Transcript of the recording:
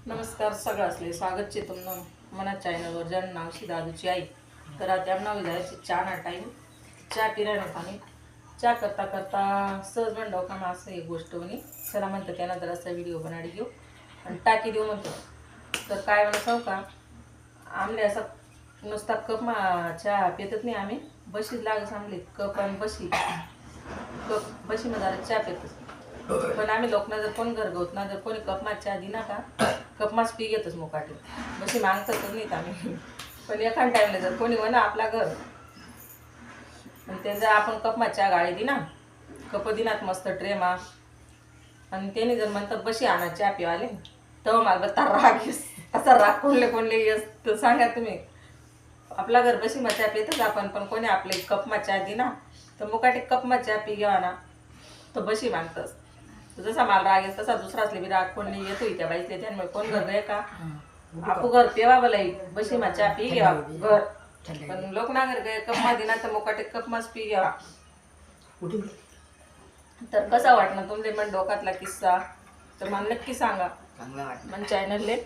नमस्कार सगळ्यासले स्वागतचे तुमनं मना चॅनलवर ज्यांना नावशी दादूची आई तर आता नाव जायचे चहा ना टाईम चहा पिरायला पाणी चहा करता करता सहज म्हणलं का मग असं एक गोष्ट म्हणे चला म्हणतं त्यांना जरासा व्हिडिओ बनाडी घेऊ आणि टाकी देऊ म्हणतो. तर काय म्हणत सांगू का आमले असा नुसता कप चहा पितच नाही आम्ही बशीच लागत आमले कप आणि बशी कप बशी मध्ये जरा चहा पितच पण आम्ही लोकांना जर कोण घरगवत ना जर कोणी कपमा चहा दिना का कपमाच पी घेतच मोकाटे बशी मागतच नाहीत आम्ही. पण एखाद टाईमला जर कोणी म्हणा आपला घर आणि त्यांचा आपण कपमा चहा गाडी दिना कप दिनात मस्त ट्रे मा आणि त्याने जर म्हणतात बशी आणा चहा पिवाले तेव्हा मला बत्ता राग येस असा राग कोणले येस तर सांगा तुम्ही. आपला घर बशी मा चहा पितच आपण पण कोणी आपले कपमा चहा दिना तर मोकाटे कपमा चहा पी घ्यावा ना तर बशी मागतस. जसा मला राग येत तसा दुसराच बी राग कोणी येतोय त्या बाईसले त्यामुळे कोण घर आहे का आपू घर पेवा बलाई बशी मा चहा पी घ्या घर पण लोक ना घर गए कपमा दिना तर मोकाटे कपमाच पी घ्यावा. तर कसा वाटणार तुमचे मन डोक्यातला किस्सा तर मला नक्की सांगा मन चॅनलले